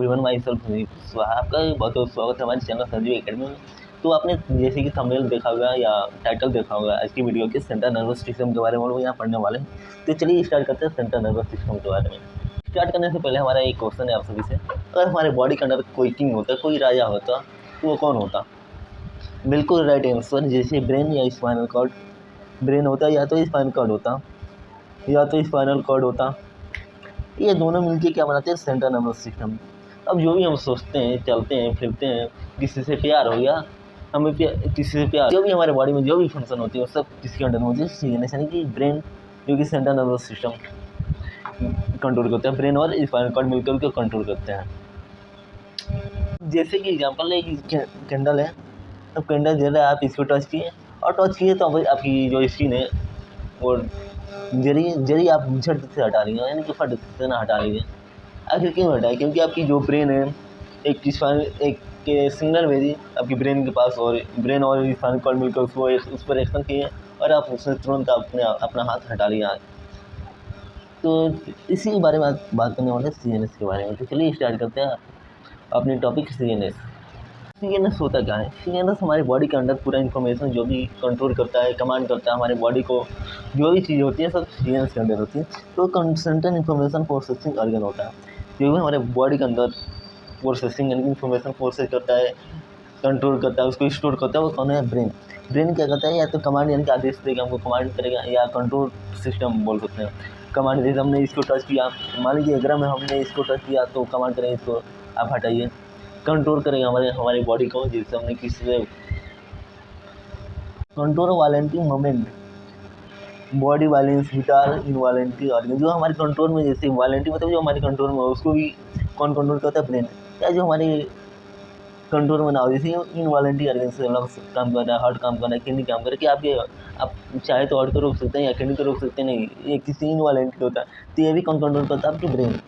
Everyone, my self Sanjeev स्वाहा। आपका बहुत बहुत स्वागत है हमारे चैनल संजीव एकेडमी में। तो आपने जैसे कि थंबनेल देखा होगा या टाइटल देखा होगा आज की वीडियो के सेंट्रल नर्वस सिस्टम के बारे में हम लोग यहाँ पढ़ने वाले हैं। तो चलिए स्टार्ट करते हैं सेंट्रल नर्वस सिस्टम के बारे में। स्टार्ट करने से पहले हमारा एक क्वेश्चन है आप सभी से, अगर हमारे बॉडी के अंदर कोई किंग होता, कोई राजा होता, तो वो कौन होता? बिल्कुल राइट आंसर, जैसे ब्रेन या स्पाइनल कॉर्ड। ब्रेन होता या तो स्पाइनल कॉर्ड होता, या तो स्पाइनल कॉर्ड होता। ये दोनों मिलके क्या बनाते हैं? Central nervous system. अब जो भी हम सोचते हैं, चलते हैं, फिरते हैं, किसी से प्यार हो गया, हमें किसी से प्यार, जो भी हमारे बॉडी में जो भी फंक्शन होती है वो सब किसके अंडर होती है? सीएनएस यानी कि ब्रेन, जो कि सेंट्रल नर्वस सिस्टम कंट्रोल करते हैं। ब्रेन और स्पाइनल कॉर्ड मिलकर उसको कंट्रोल करते हैं। जैसे कि एग्जांपल है कि कैंडल है, अब कैंडल जल रहा है, आप इसको टच किए और टच किए तो आपकी जो स्किन है वो जरी आप झट से हटा लीजिए, यानी कि फट से ना हटा लीजिए। आखिर क्यों हटाए? क्योंकि आपकी जो ब्रेन है एक सिग्नल भेजी आपकी ब्रेन के पास, और ब्रेन और स्पाइनल कॉर्ड मिलकर उस पर एक्शन किए और आप उससे तुरंत अपना हाथ हटा लिया। तो इसी के बारे में बात करने वाले सीएनएस के बारे में। तो चलिए स्टार्ट करते हैं अपनी टॉपिक सीएनएस। सीएनएस होता क्या है? सीएनएस हमारी बॉडी के अंदर पूरा इन्फॉर्मेशन जो भी कंट्रोल करता है, कमांड करता है हमारे बॉडी को, जो भी चीज़ होती है सब सीएनएस के अंदर होती है। तो सेंट्रल इन्फॉर्मेशन प्रोसेसिंग ऑर्गन होता है, जो भी हमारे बॉडी के अंदर प्रोसेसिंग यानी इन्फॉर्मेशन प्रोसेस करता है, कंट्रोल करता है, उसको स्टोर करता है, वो कौन है? ब्रेन। ब्रेन क्या करता है? या तो कमांड यानी कि आदेश देगा, हमको कमांड करेगा, या कंट्रोल सिस्टम बोल सकते हैं। कमांड जैसे हमने इसको टच किया, मान लीजिए अगर हमने इसको टच किया तो कमांड करेगा इसको आप हटाइए, कंट्रोल करेगा हमारे बॉडी को, जिससे हमने किसी से control voluntary moment, body violence, vital involuntary organ, जो हमारे कंट्रोल में, जैसे वॉलेंटरी मतलब जो हमारे कंट्रोल में, उसको भी कौन कंट्रोल करता है? ब्रेन। या जो हमारे कंट्रोल में ना हो, जैसे इनवॉलेंटरी ऑर्गन से लंग्स काम कर रहा है, हार्ट काम कर रहा है, किडनी काम कर रहा है, कि आप चाहे तो हार्ट को रोक सकते हैं या किडनी को रोक सकते हैं, नहीं, ये किसी इनवॉलेंटरी होता है। तो ये भी कौन कंट्रोल करता है? आपकी brain.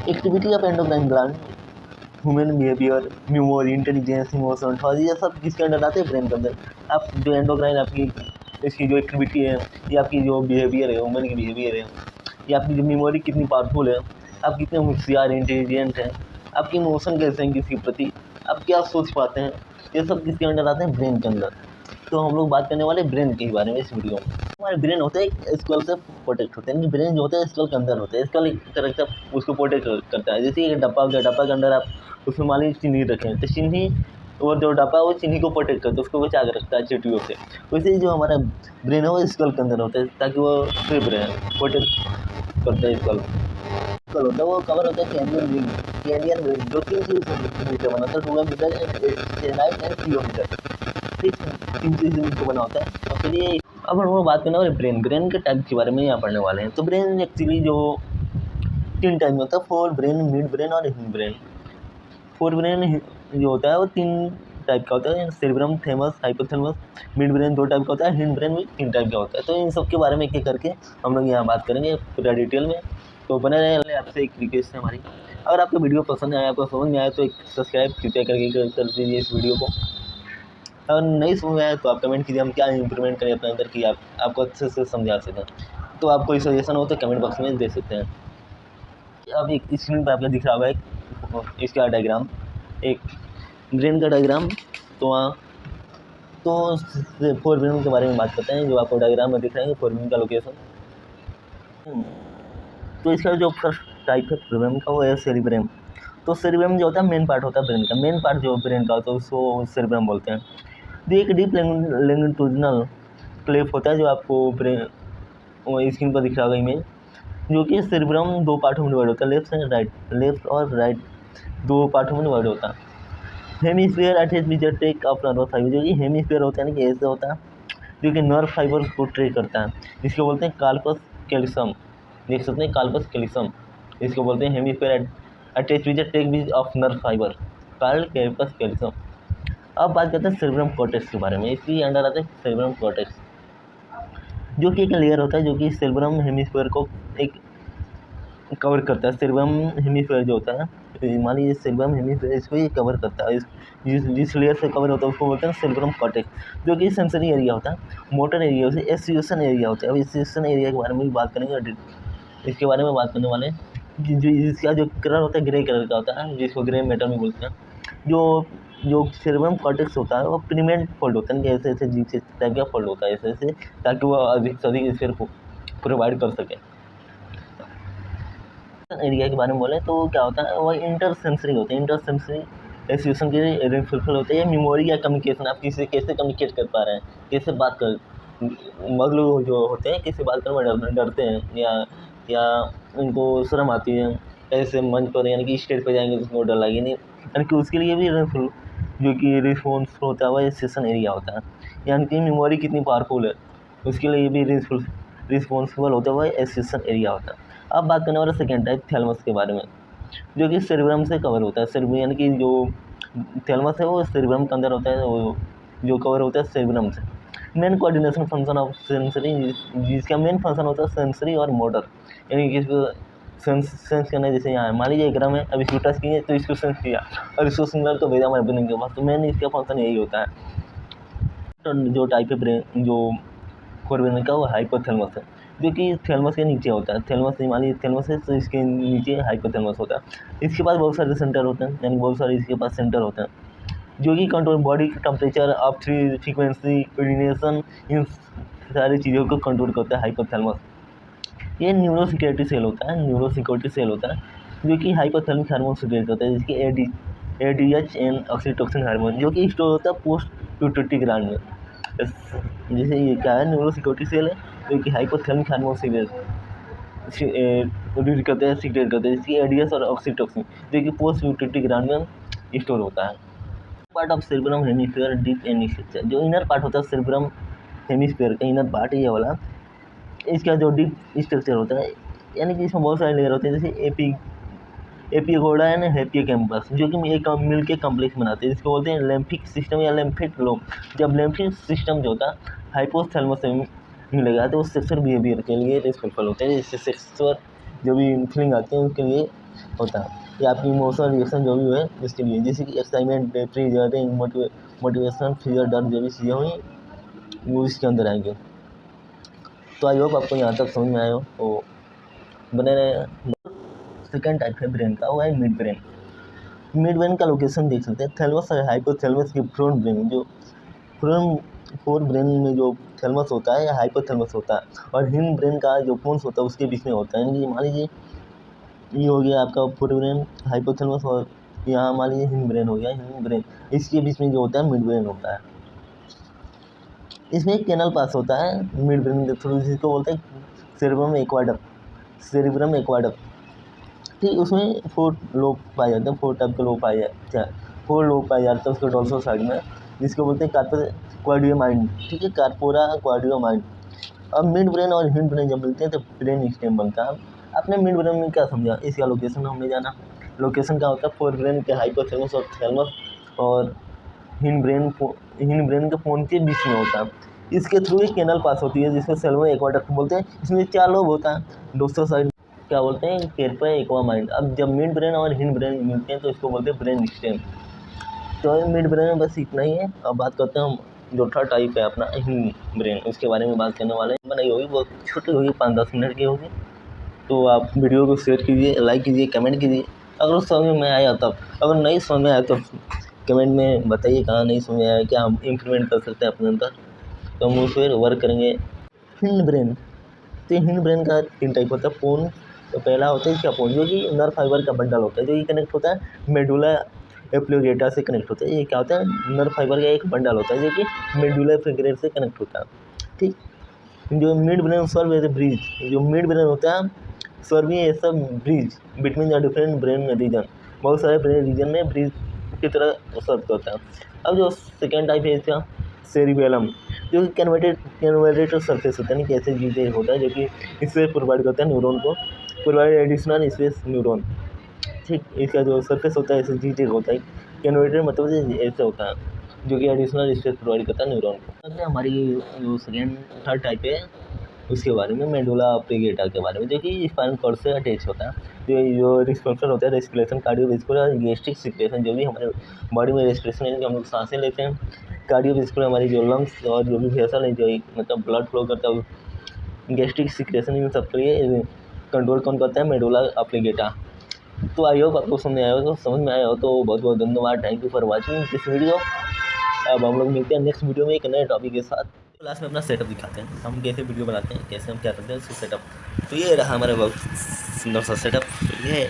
Activity of endocrine gland, human behaviour, memory, intelligence, emotion, thought, ये सब किसके अंडर आते हैं? ब्रेन के अंदर। आप जो एंडोक्राइन आपकी इसकी जो एक्टिविटी है, ये आपकी जो बिहेवियर है, ह्यूमन की बिहेवियर है, ये आपकी जो मेमोरी कितनी पावरफुल है, आप कितने होशियार इंटेलिजेंट हैं, आपकी इमोशन कैसे हैं किसी के प्रति, आप क्या सोच पाते हैं, ये सब किसके अंडर आते हैं? ब्रेन के अंदर। तो हम लोग बात करने वाले ब्रेन के बारे में इस वीडियो में। हमारे ब्रेन होता है एक स्कल से प्रोटेक्ट होते हैं, ब्रेन जो होता है स्कल के अंदर होता है, स्कल एक तरह से उसको प्रोटेक्ट करता है। जैसे एक डब्बा होता है, डब्बा के अंदर आप उसमें मान लीजिए चीनी रखें, तो चीनी और जो डब्बा है वो चीनी को प्रोटेक्ट करता है, उसको बचा के रखता है चींटियों से। वैसे ही जो हमारा ब्रेन है वो स्कल के अंदर होता है, ताकि वो सेफ रहे, प्रोटेक्ट करता है। स्कल होता है वो कवर होता है कैनियन रिंग, जो 3 चीज़ से बना होता है, 2 मीटर एंड 3 मीटर, 3 चीज़ से बना होता है। तो चलिए अब हम लोग बात करने वाले ब्रेन के टाइप के बारे में यहाँ पढ़ने वाले हैं। तो ब्रेन एक्चुअली जो 3 टाइप में होता है, फोर ब्रेन, मिड ब्रेन और हिंड ब्रेन। फोर ब्रेन जो होता है वो 3 टाइप का होता है, cerebrum, thalamus, hypothalamus. Mid brain 2 type का होता है, हिंड ब्रेन भी 3 टाइप का होता है। तो इन सब के बारे में एक-एक करके हम लोग यहाँ बात करेंगे पूरा डिटेल में। तो बने रहे। आपसे एक रिक्वेस्ट है हमारी, अगर आपको वीडियो पसंद आया, आपको समझ में आया, तो एक सब्सक्राइब कृपया करके कर दीजिए इस वीडियो को। अगर नहीं समझ में आया तो आप कमेंट कीजिए, हम क्या इम्प्रूवमेंट करें अपने अंदर कि आपको अच्छे से समझा सकें। तो आप कोई सजेशन हो तो कमेंट बॉक्स में दे सकते हैं। अब एक स्क्रीन पर आपको दिख रहा होगा एक इसका डायग्राम, एक ब्रेन का डायग्राम। तो फोर ब्रेन के बारे में बात करते हैं, जो आपको डायग्राम में दिख रहा है फोर ब्रेन का लोकेशन। तो इसका जो फर्स्ट टाइप है ब्रेन का वो है सेरिब्रम। तो सेरिब्रम जो होता है मेन पार्ट होता है ब्रेन का, मेन पार्ट जो ब्रेन का होता है उसको सेरिब्रम बोलते हैं। तो एक डीप लैंगिट्यूडिनल क्लेफ होता है, जो आपको ब्रेन स्क्रीन पर दिख रहा होगा इमेज, जो कि सेरिब्रम 2 पार्टों में डिवाइड होता है, लेफ्ट और राइट 2 पार्टों में डिवाइड होता है। Hemisphere attach with the tract of nerve fibre, जो कि हेमिस्फीयर होता है ना कि ऐसे होता है, जो कि नर्व फाइबर को ट्रैक करता है, इसको बोलते हैं कार्पस कैल्शियम। देख सकते हैं कार्पस कैल्शियम, इसको बोलते हैं hemisphere attach with the tract of nerve fibre, corpus callosum. अब बात करते हैं सेरेब्रम कॉर्टेक्स के बारे में। इसके अंडर आता है सेरेब्रम कॉर्टेक्स, जो कि एक लेयर होता है जो कि सेरेब्रम हेमिस्फीयर को एक कवर करता है। सेरेब्रम हेमिस्फीयर जो होता है, मान लीजिए सेरेब्रम हेमिस्फीयर, इसको ये कवर करता है। जिस लेयर से कवर होता है उसको बोलते हैं सेरेब्रम कॉर्टेक्स, जो कि सेंसरी एरिया होता है, मोटर एरिया होता है, एसोसिएशन एरिया होता है। अब एसोसिएशन एरिया के बारे में भी बात करेंगे, इसके बारे में बात करने वाले हैं, इसका जो कलर होता है ग्रे कलर का होता है, जिसको ग्रे मैटर भी बोलते हैं। जो जो सेरेब्रम कॉर्टेक्स होता है वो प्रीमेंट फोल्ड होता है, ऐसे ऐसे जीप टाइप का फोल्ड होता है ऐसे ऐसे, ताकि वो अधिक से अधिक स्फीयर को प्रोवाइड कर सके। एरिया के बारे में बोले तो क्या होता है, वो इंटर सेंसरी होता है। इंटर सेंसरी एक्सप्रेशन के रिफिल होते हैं, मेमोरी या कम्युनिकेशन, आप किसी से कैसे कम्युनिकेट कर पा रहे हैं, कैसे बात कर, बहुत लोग जो होते हैं किसी बात करने में डरते हैं या उनको शर्म आती है, ऐसे मंच पर यानी कि स्टेज पर जाएंगे तो उसको डर लगे नहीं, यानी कि उसके लिए भी जो कि रिस्पॉन्स होता है वह सेशन एरिया होता है, यानी कि मेमोरी कितनी पावरफुल है उसके लिए भी रिस्पॉन्सिबल होता है वह एसेशन एरिया होता है। अब बात करने वाला सेकेंड टाइप थैलेमस के बारे में, जो कि सेरेब्रम से कवर होता है। सेरेब्रम यानी कि जो थैलेमस है वो सेरेब्रम के अंदर होता है, वो जो कवर होता है सेरेब्रम से। Main coordination function of sensory, जिसका मेन फंक्शन होता है सेंसरी और मोटर, यानी कि इसको सेंस करना है। जैसे यहाँ मान लीजिए ग्राम है, अब इसको टच किए तो इसको सेंस किया और इसको सिग्नल तो भेजा हमारे ब्रेन के पास, तो मेन इसका फंक्शन यही होता है। तो जो टाइप है ब्रेन जो फोरब्रेन का वो हाइपोथैलेमस है, जो कि थैलेमस के नीचे होता है। थैलेमस मान लीजिए थैलेमस है तो इसके नीचे हाइपोथैलेमस होता है। इसके पास बहुत सारे सेंटर होते हैं, यानी बहुत सारे इसके पास सेंटर होते हैं, जो कि control body temperature, of frequency, coordination, इन सारी चीज़ों को कंट्रोल करता है हाइपोथैलेमस। ये न्यूरो सिक्योरिटी सेल होता है, न्यूरो सिक्योरिटी सेल होता है, जो कि हाइपोथैलेमिक हार्मोन सिक्रेट करता है, जिसकी एडीएच एंड ऑक्सीटोसिन हार्मोन, जो कि स्टोर होता है पोस्ट प्यूटरी ग्लैंड में। जैसे ये क्या है, न्यूरो सिक्योरिटी सेल है जो कि हाइपोथैलेमिक हार्मोन सिक्रेट करते हैं, सिक्रेट करते हैं, जिसकी एडीएस और ऑक्सीटोसिन, जो कि पोस्ट प्यूटरी ग्लैंड में स्टोर होता है। Part of cerebrum hemisphere deep and structure, जो इनर पार्ट होता है सेरेब्रम हेमिस्फीयर का इनर पार्ट ये वाला, इसका जो डीप स्ट्रक्चर होता है, यानी कि इसमें बहुत सारे लेयर होते हैं, जैसे एपिगोडा एंड हिप्पोकैम्पस, जो कि एक मिल के कॉम्प्लेक्स बनाते हैं, जिसको बोलते हैं लिम्फिक सिस्टम या लिम्फिक लोब। जब लिम्फिक सिस्टम जो होता है हाइपोथैलेमस से मिलेगा तो वो सेक्सुअल बिहेवियर के लिए रिस्पॉन्सिबल होते हैं, जिससे सेक्सुअल जो भी फीलिंग आती है उसके लिए होता है, या आपकी इमोशनल रिएक्शन जो भी है उसके लिए, जैसे कि एक्साइटमेंट, प्लीजर, मोटिवेशन, फियर, डर, जो भी चीज़ें हुई वो इसके अंदर आएंगे। तो आई होप आपको यहाँ तक समझ में आया हो, तो बने रहे। सेकेंड टाइप है ब्रेन का, वो है मिड ब्रेन। मिड ब्रेन का लोकेशन देख सकते हैं, थैलेमस और हाइपोथैलेमस की फ्रंट ब्रेन, जो फोर ब्रेन में जो थैलेमस होता है या हाइपोथैलेमस होता है, और हिंड ब्रेन का जो पोन्स होता है उसके बीच में होता है। यानी कि मान लीजिए ये हो गया आपका फोर ब्रेन हाइपोथैलेमस, और यहाँ मान लीजिए हिंड ब्रेन हो गया, हिंड ब्रेन, इसके बीच में जो होता है मिड ब्रेन होता है। इसमें एक कैनल पास होता है मिड ब्रेन के थ्रू, जिसको बोलते हैं सेरेब्रम एक्वाडक्ट, सेरेब्रम एक्वाडक्ट। ठीक, उसमें 4 लोब पाए जाते हैं, 4 टाइप के लोब पाए जाते हैं, 4 लोब पाए जाते हैं उसके डोर्सल साइड में, जिसको बोलते हैं क्वाड्रियो माइंड। ठीक है, कार्पोरा क्वाड्रियो माइंड। अब मिड ब्रेन और हिंड ब्रेन जब मिलते हैं तो ब्रेन स्टेम बनता है। आपने मिड ब्रेन में क्या समझा, इसका लोकेशन हमने जाना। लोकेशन क्या होता है, फोर ब्रेन के हाइपोथैलेमस और थैलेमस, और हिंड ब्रेन के फोन के बीच में होता है। इसके थ्रू एक कैनल पास होती है, जिसको सेरेब्रम एक्वाडक्ट बोलते हैं। इसमें 4 लोब होता है, डोर्सल साइड क्या बोलते हैं, केरपा एक्वा माइंड। अब जब मिड ब्रेन और हिंड ब्रेन मिलते हैं तो इसको बोलते हैं ब्रेन स्टेम। तो मिड ब्रेन में बस इतना ही है। अब बात करते हैं हम जो थर्ड टाइप है अपना हिंड ब्रेन, उसके बारे में बात करने वाले हैं। बनाई होगी बहुत छोटी होगी, 5-10 मिनट की होगी। तो आप वीडियो को शेयर कीजिए, लाइक कीजिए, कमेंट कीजिए अगर समझ में आया तब। अगर नहीं समझ में आया तो कमेंट में बताइए कहाँ नहीं समझ में आया, क्या हम इम्प्लीमेंट कर सकते हैं अपने अंदर, तो हम उस पर वर्क करेंगे। हिंड ब्रेन, तो हिंड ब्रेन का 3 टाइप होता है। पोन, तो पहला होता है इसका पोन, जो कि नर्व फाइबर का बंडल होता है, जो कि कनेक्ट होता है मेडुला एप्लोगेटा से कनेक्ट होता है। ये क्या होता है, नर्व फाइबर का एक बंडल होता है जो कि मेडुला एप्लोगेटा से कनेक्ट होता है। ठीक, जो mid brain serve as a bridge, जो मिड ब्रेन होता है serve as a bridge between the different brain region, बहुत सारे ब्रेन रीजन में ब्रिज की तरह सर्व करता है। अब जो सेकेंड टाइप है इसका सेरिबेलम, जो कि कन्वर्टेड सरफेस होता है, नहीं कैसे चीज़ें होता है, जो कि स्पेस प्रोवाइड करता है न्यूरॉन को, प्रोवाइड एडिशनल स्पेस न्यूरॉन। ठीक, इसका जो सरफेस होता है ऐसे चीज़ें होता है, कन्वर्टेड मतलब ऐसे होता है, जो कि एडिशनल स्पेस प्रोवाइड करता है न्यूरॉन को। हमारी जो सेकेंड थर्ड टाइप है उसके बारे में, मेडुला ऑब्लिंगेटा के बारे में, जो कि स्पाइनल कॉर्ड से अटैच होता है। जो रिस्पॉन्सिबल होता है रेस्पिरेशन, कार्डियोवैस्कुलर, गैस्ट्रिक सिक्रेशन, जो भी हमारे बॉडी में रेस्पिरेशन है, हम लोग सांसें लेते हैं। कार्डियोवैस्कुलर हमारी जो लंग्स और जो भी वेसल है, जो मतलब ब्लड फ्लो करता है, गैस्ट्रिक सिक्रेशन, इन सब के लिए कंट्रोल कौन करता है, मेडुला ऑब्लिंगेटा। तो आई होप आपको समझ आया हो, तो समझ में आया हो तो बहुत बहुत धन्यवाद। Thank you for watching this video. अब हम लोग मिलते हैं नेक्स्ट वीडियो में एक नए टॉपिक के साथ। लास्ट में अपना सेटअप दिखाते हैं, हम कैसे वीडियो बनाते हैं, कैसे हम क्या करते हैं उससे सेटअप। तो ये रहा हमारा बहुत सुंदर सा सेटअप। तो ये